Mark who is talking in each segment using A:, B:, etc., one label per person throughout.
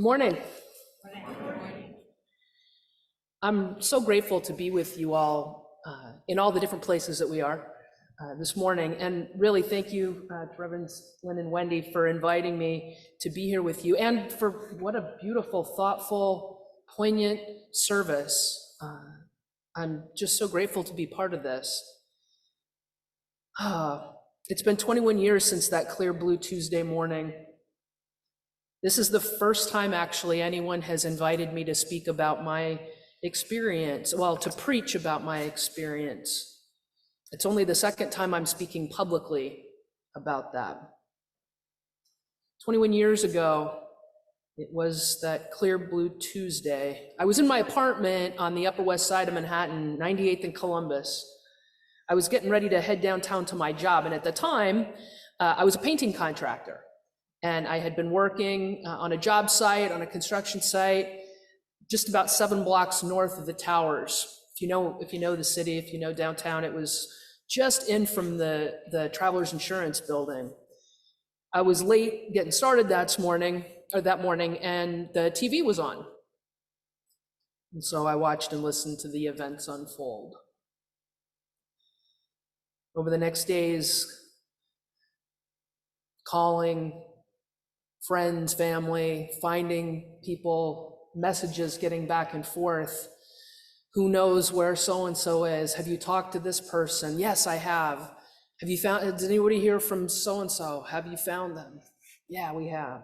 A: Good morning. I'm so grateful to be with you all in all the different places that we are this morning. And really thank you to Reverends Lynn and Wendy for inviting me to be here with you, and for what a beautiful, thoughtful, poignant service. I'm just so grateful to be part of this. It's been 21 years since that clear blue Tuesday morning. This is the first time actually anyone has invited me to speak about my experience, well, to preach about my experience. It's only the second time I'm speaking publicly about that. 21 years ago, it was that clear blue Tuesday. I was in my apartment on the Upper West Side of Manhattan, 98th and Columbus. I was getting ready to head downtown to my job, and at the time, I was a painting contractor. And I had been working on a job site, on a construction site, just about 7 blocks north of the towers. If you know the city, if you know downtown, it was just in from the Travelers Insurance building. I was late getting started that morning, and the TV was on. And so I watched and listened to the events unfold. Over the next days, calling friends, family, finding people, messages getting back and forth. Who knows where so-and-so is? Have you talked to this person? Yes, I have. Have you found, did anybody hear from so-and-so? Have you found them? Yeah, we have.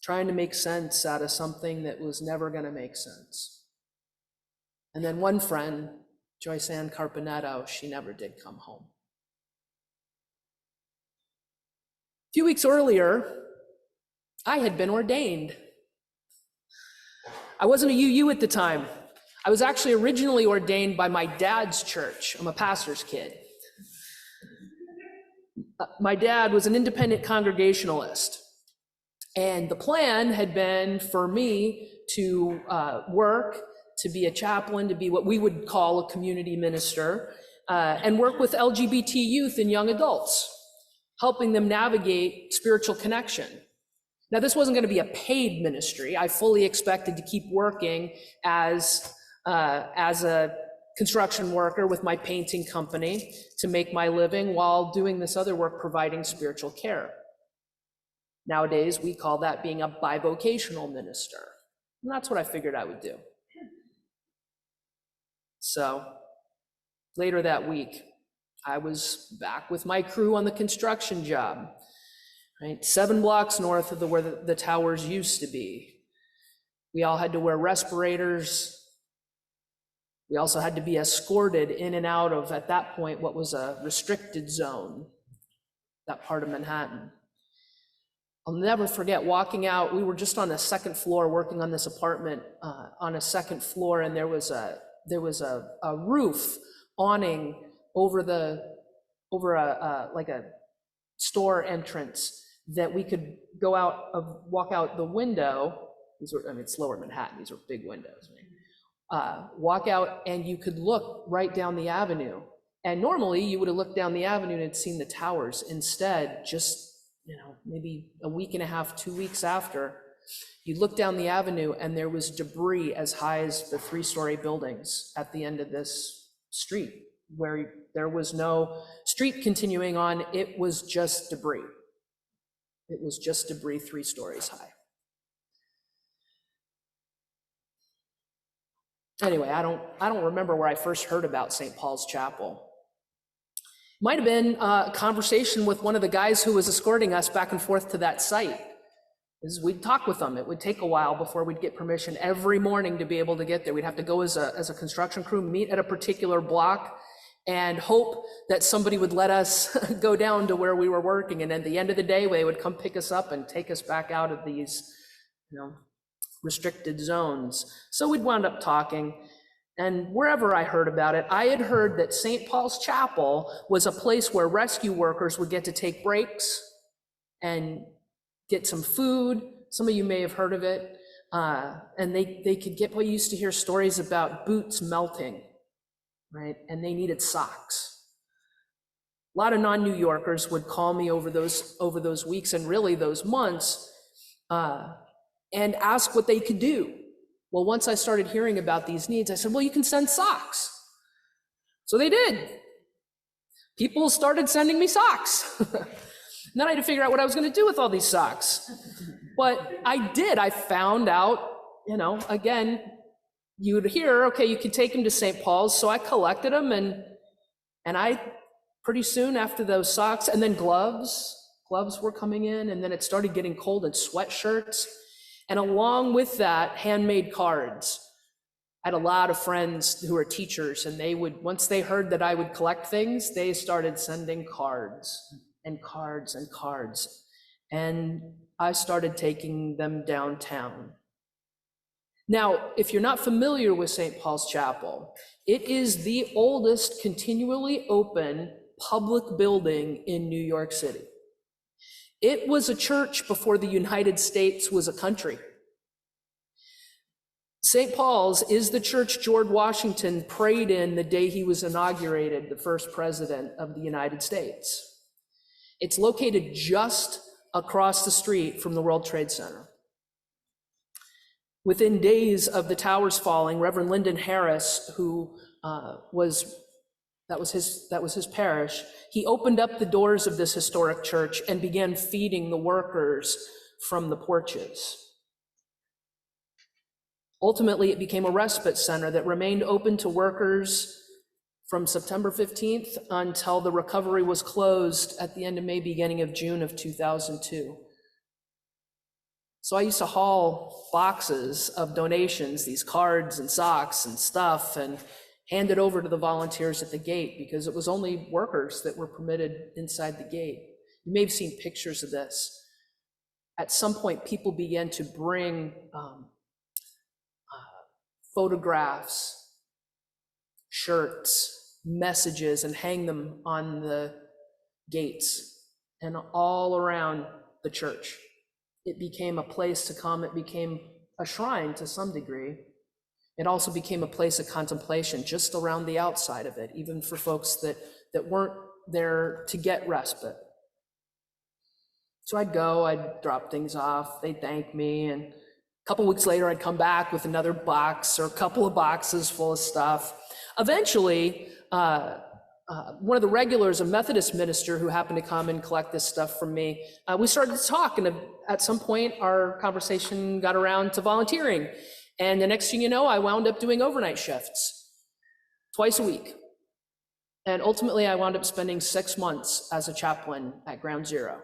A: Trying to make sense out of something that was never going to make sense. And then one friend, Joyce Ann Carpenetto, she never did come home. A few weeks earlier, I had been ordained. I wasn't a UU at the time. I was actually originally ordained by my dad's church. I'm a pastor's kid. My dad was an independent Congregationalist, and the plan had been for me to work, to be a chaplain, to be what we would call a community minister, and work with LGBT youth and young adults, helping them navigate spiritual connection. Now, this wasn't going to be a paid ministry. I fully expected to keep working as a construction worker with my painting company to make my living while doing this other work, providing spiritual care. Nowadays, we call that being a bivocational minister. And that's what I figured I would do. So later that week, I was back with my crew on the construction job, right? 7 blocks north of where the towers used to be. We all had to wear respirators. We also had to be escorted in and out of, at that point, what was a restricted zone, that part of Manhattan. I'll never forget walking out. We were just on the 2nd floor working on this apartment on a 2nd floor, and there was a roof awning over like a store entrance that we could walk out the window. It's lower Manhattan, these are big windows. Walk out and you could look right down the avenue. And normally you would have looked down the avenue and had seen the towers. Instead, just maybe a week and a half, 2 weeks after, you look down the avenue and there was debris as high as the 3-story buildings at the end of this street, where there was no street continuing on. It was just debris. It was just debris 3 stories high. Anyway, I don't remember where I first heard about St. Paul's Chapel. Might have been a conversation with one of the guys who was escorting us back and forth to that site. As we'd talk with them, it would take a while before we'd get permission every morning to be able to get there. We'd have to go as a construction crew, meet at a particular block, and hope that somebody would let us go down to where we were working. And at the end of the day, they would come pick us up and take us back out of these, restricted zones. So we'd wound up talking. And wherever I heard about it, I had heard that St. Paul's Chapel was a place where rescue workers would get to take breaks and get some food. Some of you may have heard of it. And they could get, we used to hear stories about boots melting, right? And they needed socks. A lot of non-New Yorkers would call me over those weeks and really those months and ask what they could do. Well, once I started hearing about these needs, I said, well, you can send socks. So they did. People started sending me socks. And then I had to figure out what I was going to do with all these socks. But I did. I found out, again, you would hear, okay, you could take them to St. Paul's. So I collected them, and I pretty soon after those socks, and then gloves were coming in, and then it started getting cold, and sweatshirts. And along with that, handmade cards. I had a lot of friends who were teachers, and they would, once they heard that I would collect things, they started sending cards and cards and cards. And I started taking them downtown. Now, if you're not familiar with St. Paul's Chapel, it is the oldest continually open public building in New York City. It was a church before the United States was a country. St. Paul's is the church George Washington prayed in the day he was inaugurated, the first president of the United States. It's located just across the street from the World Trade Center. Within days of the towers falling, Reverend Lyndon Harris, who that was his parish, he opened up the doors of this historic church and began feeding the workers from the porches. Ultimately, it became a respite center that remained open to workers from September 15th until the recovery was closed at the end of May, beginning of June of 2002. So I used to haul boxes of donations, these cards and socks and stuff, and hand it over to the volunteers at the gate, because it was only workers that were permitted inside the gate. You may have seen pictures of this. At some point, people began to bring photographs, shirts, messages, and hang them on the gates and all around the church. It became a place to come. It became a shrine to some degree. It also became a place of contemplation just around the outside of it, even for folks that weren't there to get respite. So I'd go, I'd drop things off, they'd thank me, and a couple weeks later, I'd come back with another box or a couple of boxes full of stuff. Eventually, one of the regulars, a Methodist minister who happened to come and collect this stuff from me, we started to talk, and at some point, our conversation got around to volunteering. And the next thing you know, I wound up doing overnight shifts twice a week. And ultimately, I wound up spending 6 months as a chaplain at Ground Zero.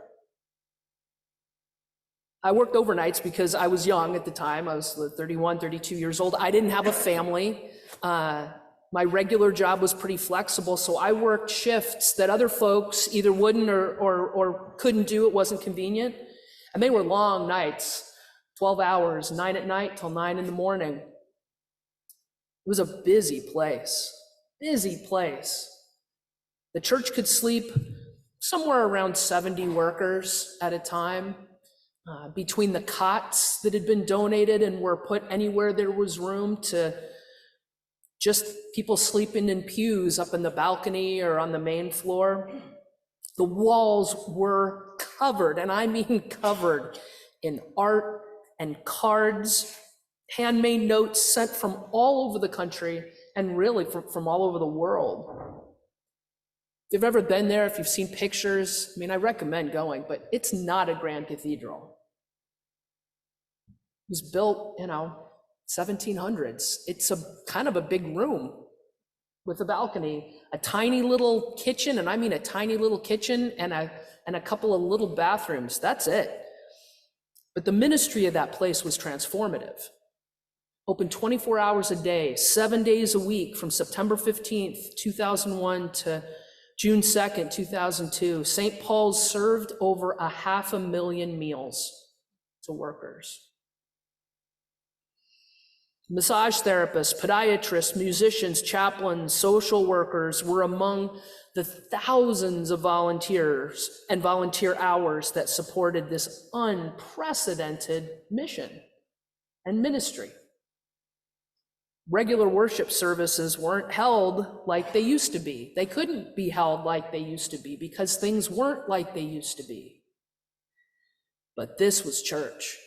A: I worked overnights because I was young at the time. I was 31, 32 years old. I didn't have a family. My regular job was pretty flexible, so I worked shifts that other folks either wouldn't or couldn't do. It wasn't convenient. And they were long nights, 12 hours, 9 at night till 9 in the morning. It was a busy place. The church could sleep somewhere around 70 workers at a time. Between the cots that had been donated and were put anywhere there was room to just people sleeping in pews up in the balcony or on the main floor, the walls were covered, and I mean covered, in art and cards, handmade notes sent from all over the country and really from all over the world. If you've ever been there, if you've seen pictures, I recommend going, but it's not a grand cathedral. It was built, 1700s. It's a kind of a big room with a balcony, a tiny little kitchen, and I mean a tiny little kitchen, and a couple of little bathrooms. That's it. But the ministry of that place was transformative. Open 24 hours a day, 7 days a week, from September 15th, 2001 to June 2nd, 2002. St. Paul's served over 500,000 meals to workers. Massage therapists, podiatrists, musicians, chaplains, social workers were among the thousands of volunteers and volunteer hours that supported this unprecedented mission and ministry. Regular worship services weren't held like they used to be. They couldn't be held like they used to be because things weren't like they used to be. But this was church.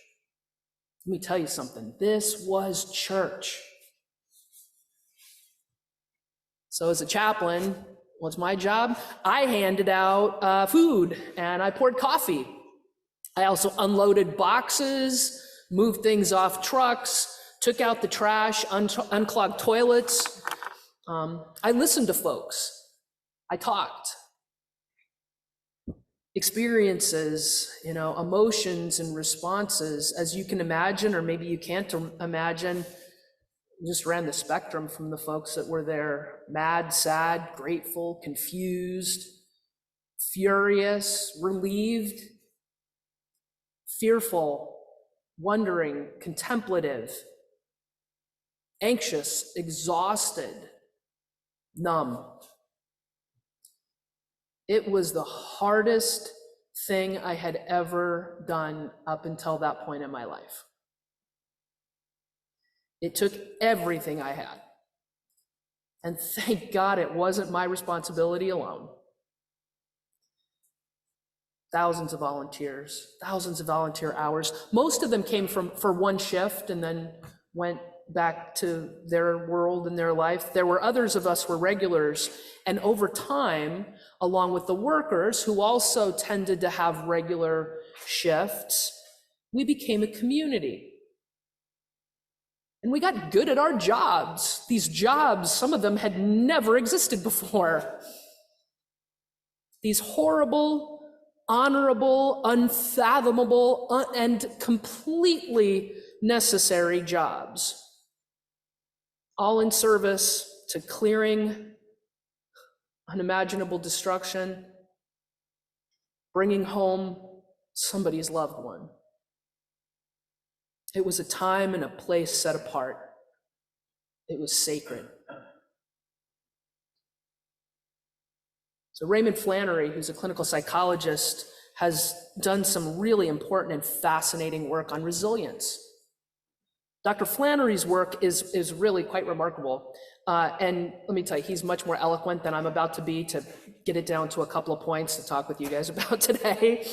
A: Let me tell you something. This was church. So as a chaplain, what's my job? I handed out food and I poured coffee. I also unloaded boxes, moved things off trucks, took out the trash, unclogged toilets. I listened to folks. I talked. Experiences, emotions and responses, as you can imagine, or maybe you can't imagine, just ran the spectrum from the folks that were there: mad, sad, grateful, confused, furious, relieved, fearful, wondering, contemplative, anxious, exhausted, numb. It was the hardest thing I had ever done up until that point in my life. It took everything I had. And thank God it wasn't my responsibility alone. Thousands of volunteers, thousands of volunteer hours. Most of them came for one shift and then went back to their world and their life. There were others of us were regulars, and over time, along with the workers who also tended to have regular shifts, we became a community. And we got good at our jobs. These jobs, some of them had never existed before. These horrible, honorable, unfathomable, and completely necessary jobs, all in service to clearing unimaginable destruction, bringing home somebody's loved one. It was a time and a place set apart. It was sacred. So Raymond Flannery, who's a clinical psychologist, has done some really important and fascinating work on resilience. Dr. Flannery's work is really quite remarkable. And let me tell you, he's much more eloquent than I'm about to be to get it down to a couple of points to talk with you guys about today.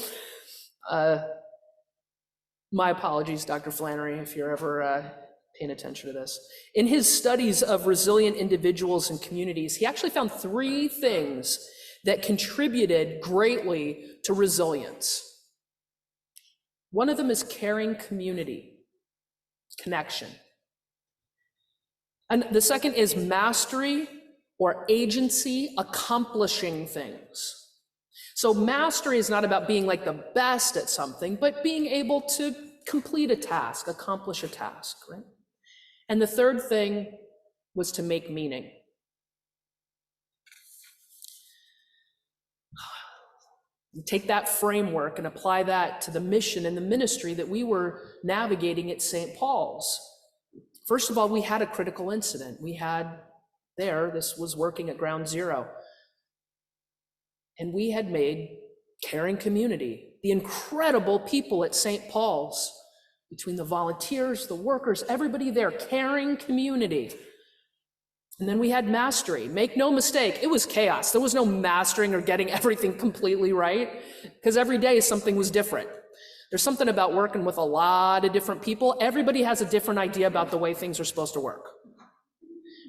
A: My apologies, Dr. Flannery, if you're ever paying attention to this. In his studies of resilient individuals and communities, he actually found 3 things that contributed greatly to resilience. One of them is caring community, connection. And the second is mastery or agency, accomplishing things. So mastery is not about being like the best at something, but being able to complete a task, accomplish a task, right? And the third thing was to make meaning. You take that framework and apply that to the mission and the ministry that we were navigating at St. Paul's. First of all, we had a critical incident. This was working at ground zero. And we had made caring community, the incredible people at St. Paul's, between the volunteers, the workers, everybody there, caring community. And then we had mastery. Make no mistake, it was chaos. There was no mastering or getting everything completely right, because every day something was different. There's something about working with a lot of different people. Everybody has a different idea about the way things are supposed to work,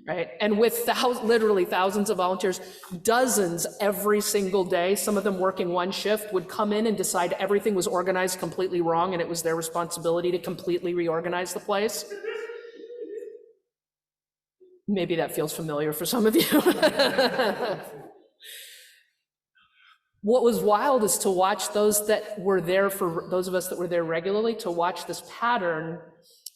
A: right? And with literally thousands of volunteers, dozens every single day, some of them working one shift, would come in and decide everything was organized completely wrong and it was their responsibility to completely reorganize the place. Maybe that feels familiar for some of you. What was wild is to watch those that were there, for those of us that were there regularly, to watch this pattern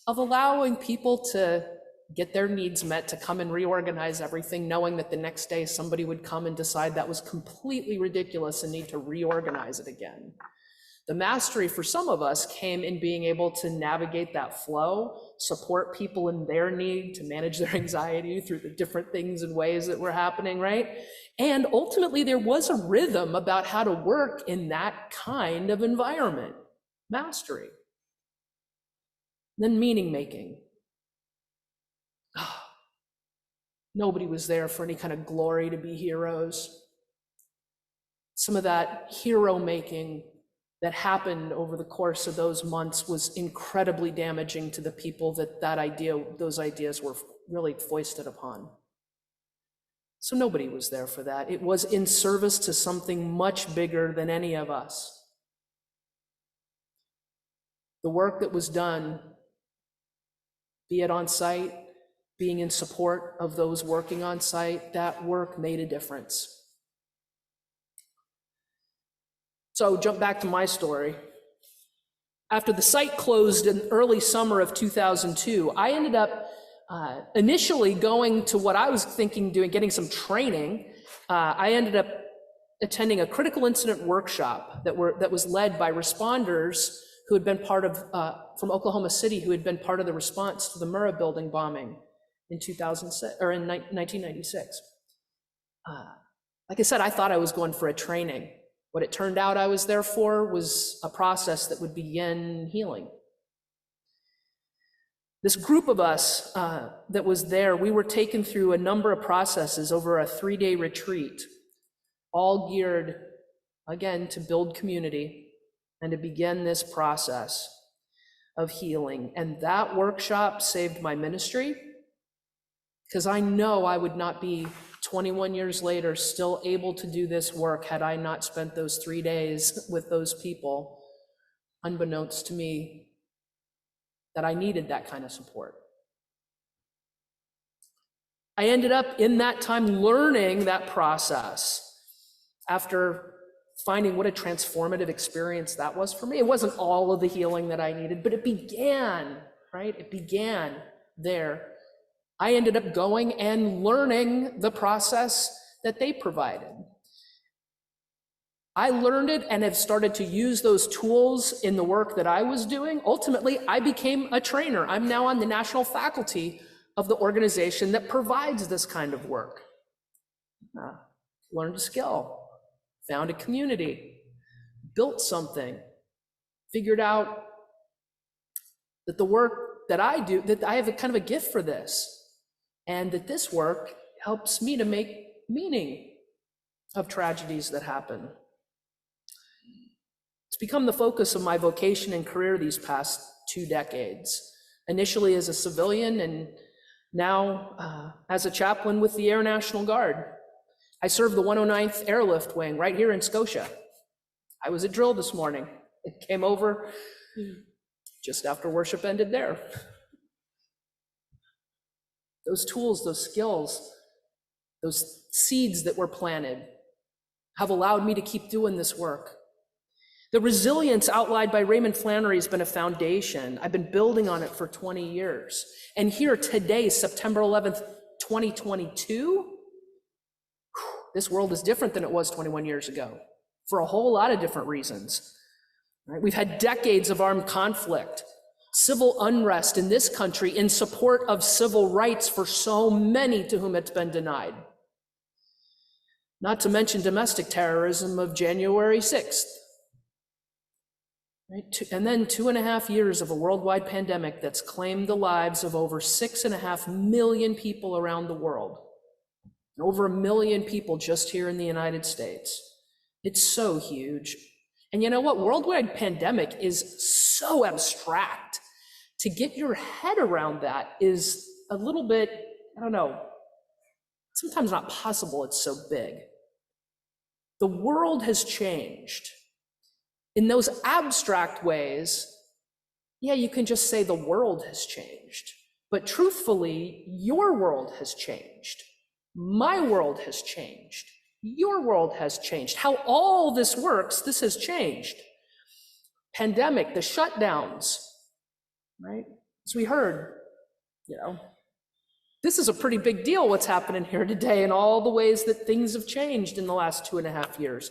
A: of allowing people to get their needs met, to come and reorganize everything, knowing that the next day somebody would come and decide that was completely ridiculous and need to reorganize it again. The mastery for some of us came in being able to navigate that flow, support people in their need, to manage their anxiety through the different things and ways that were happening, right? And ultimately, there was a rhythm about how to work in that kind of environment. Mastery. Then meaning making. Nobody was there for any kind of glory to be heroes. Some of that hero making that happened over the course of those months was incredibly damaging to the people those ideas were really foisted upon. So nobody was there for that. It was in service to something much bigger than any of us. The work that was done, be it on site, being in support of those working on site, that work made a difference. So jump back to my story. After the site closed in early summer of 2002, I ended up initially going to what I was thinking doing, getting some training. I ended up attending a critical incident workshop that was led by responders who had been part of, from Oklahoma City, who had been part of the response to the Murrah building bombing in 1996. Like I said, I thought I was going for a training. What it turned out I was there for was a process that would begin healing. This group of us that was there, we were taken through a number of processes over a 3-day retreat, all geared, again, to build community and to begin this process of healing. And that workshop saved my ministry, because I know I would not be 21 years later still able to do this work had I not spent those 3 days with those people, unbeknownst to me, that I needed that kind of support. I ended up in that time learning that process after finding what a transformative experience that was for me. It wasn't all of the healing that I needed, but it began, right? It began there. I ended up going and learning the process that they provided. I learned it and have started to use those tools in the work that I was doing. Ultimately, I became a trainer. I'm now on the national faculty of the organization that provides this kind of work. Learned a skill, found a community, built something, figured out that the work that I do, that I have a kind of a gift for this, and that this work helps me to make meaning of tragedies that happen. It's become the focus of my vocation and career these past 2 decades, initially as a civilian and now as a chaplain with the Air National Guard. I served the 109th Airlift Wing right here in Scotia. I was at drill this morning. It came over just after worship ended there. Those tools, those skills, those seeds that were planted have allowed me to keep doing this work. The resilience outlined by Raymond Flannery has been a foundation. I've been building on it for 20 years. And here today, September 11th, 2022, this world is different than it was 21 years ago for a whole lot of different reasons. Right? We've had decades of armed conflict, civil unrest in this country in support of civil rights for so many to whom it's been denied. Not to mention domestic terrorism of January 6th. Right? And then 2.5 years of a worldwide pandemic that's claimed the lives of over 6.5 million people around the world. And over 1 million people just here in the United States. It's so huge. And you know what? Worldwide pandemic is so abstract. To get your head around that is a little bit, I don't know, sometimes not possible, it's so big. The world has changed. In those abstract ways, yeah, you can just say the world has changed. But truthfully, your world has changed. My world has changed. Your world has changed. How all this works, this has changed. Pandemic, the shutdowns, right? As we heard, this is a pretty big deal what's happening here today and all the ways that things have changed in the last 2.5 years.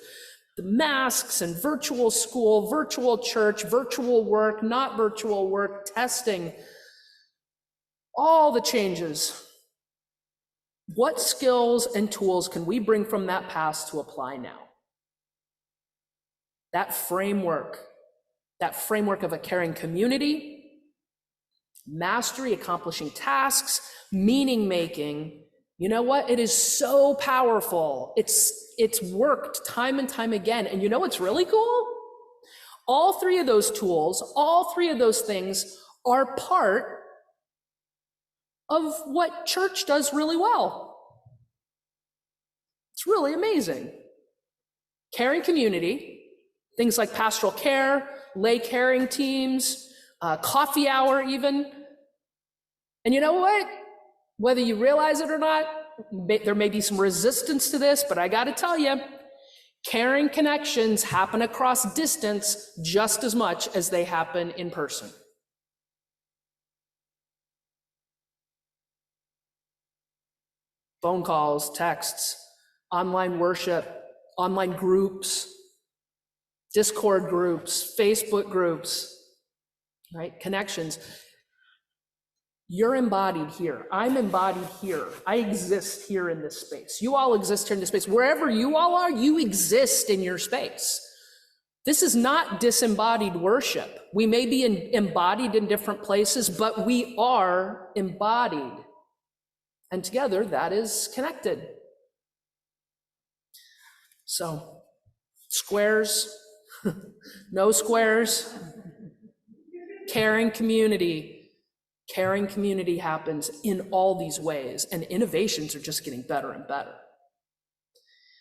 A: The masks and virtual school, virtual church, virtual work, not virtual work, testing, all the changes. What skills and tools can we bring from that past to apply now? That framework of a caring community, mastery, accomplishing tasks, meaning making, You know what? It is so powerful. It's worked time and time again. And you know what's really cool? All three of those tools, all three of those things are part of what church does really well. It's really amazing. Caring community, things like pastoral care, lay caring teams, coffee hour even. And you know what? Whether you realize it or not, there may be some resistance to this, but I got to tell you, caring connections happen across distance just as much as they happen in person. Phone calls, texts, online worship, online groups, Discord groups, Facebook groups, right? Connections. You're embodied here. I'm embodied here. I exist here in this space. You all exist here in this space. Wherever you all are, you exist in your space. This is not disembodied worship. We may be embodied in different places, but we are embodied. And together, that is connected. So, squares, no squares, caring community. Caring community happens in all these ways, and innovations are just getting better and better.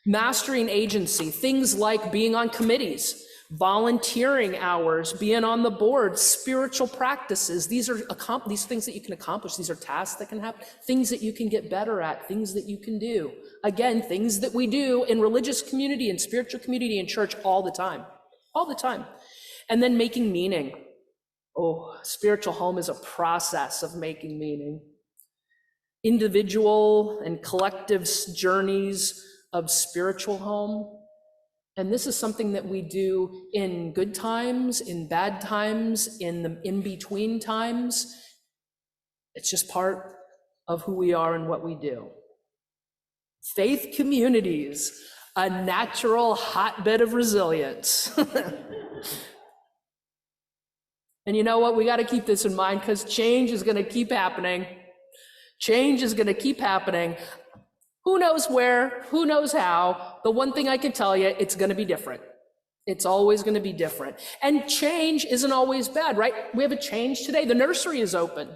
A: Mastering agency, things like being on committees, volunteering hours, being on the board, spiritual practices. These are these things that you can accomplish. These are tasks that can happen, things that you can get better at, things that you can do. Again, things that we do in religious community and spiritual community and church all the time. And then making meaning. Oh, spiritual home is a process of making meaning. Individual and collective journeys of spiritual home. And this is something that we do in good times, in bad times, in the in-between times. It's just part of who we are and what we do. Faith communities, a natural hotbed of resilience. And you know what? We got to keep this in mind because change is going to keep happening. Change is going to keep happening. Who knows where? Who knows how? The one thing I can tell you, it's going to be different. It's always going to be different. And change isn't always bad, right? We have a change today. The nursery is open,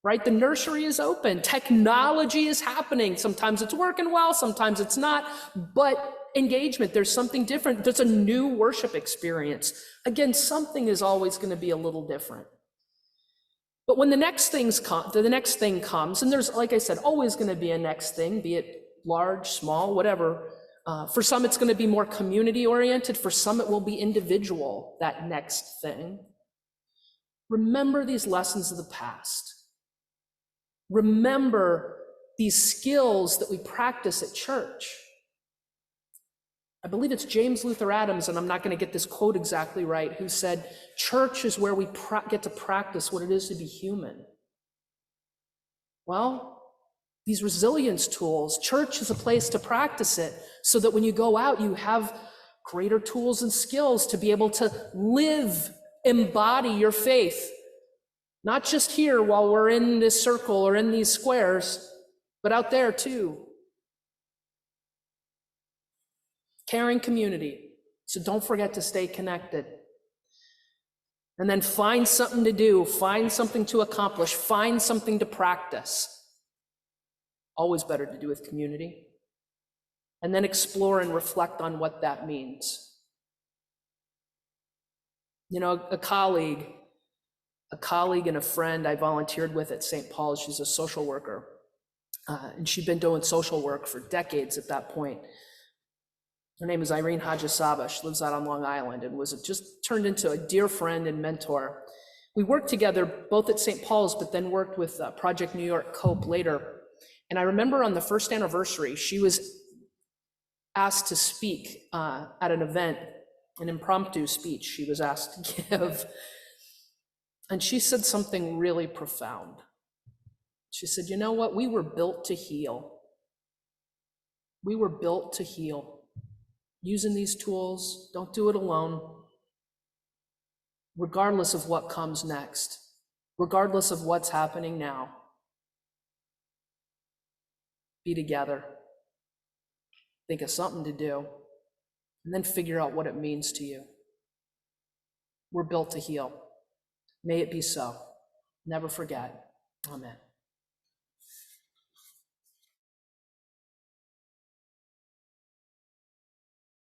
A: right? The nursery is open. Technology is happening. Sometimes it's working well, sometimes it's not. But engagement, there's something different. There's a new worship experience. Again, something is always going to be a little different. But when the next thing comes, and there's, like I said, always going to be a next thing, be it large, small, whatever. For some, it's going to be more community oriented. For some, it will be individual, that next thing. Remember these lessons of the past. Remember these skills that we practice at church. I believe it's James Luther Adams, and I'm not going to get this quote exactly right, who said, church is where we get to practice what it is to be human. Well, these resilience tools, church is a place to practice it so that when you go out, you have greater tools and skills to be able to live, embody your faith. Not just here while we're in this circle or in these squares, but out there too. Caring community. So don't forget to stay connected. And then find something to do, find something to accomplish, find something to practice. Always better to do with community. And then explore and reflect on what that means. You know, a colleague and a friend I volunteered with at St. Paul's, she's a social worker. And she'd been doing social work for decades at that point. Her name is Irene Hajisaba. She lives out on Long Island and was just turned into a dear friend and mentor. We worked together both at St. Paul's, but then worked with Project New York Cope later. And I remember on the first anniversary, she was asked to speak at an event, an impromptu speech she was asked to give. And she said something really profound. She said, you know what? We were built to heal. We were built to heal. Using these tools, don't do it alone. Regardless of what comes next, regardless of what's happening now. be together, think of something to do, and then figure out what it means to you. We're built to heal. May it be so. Never forget. Amen.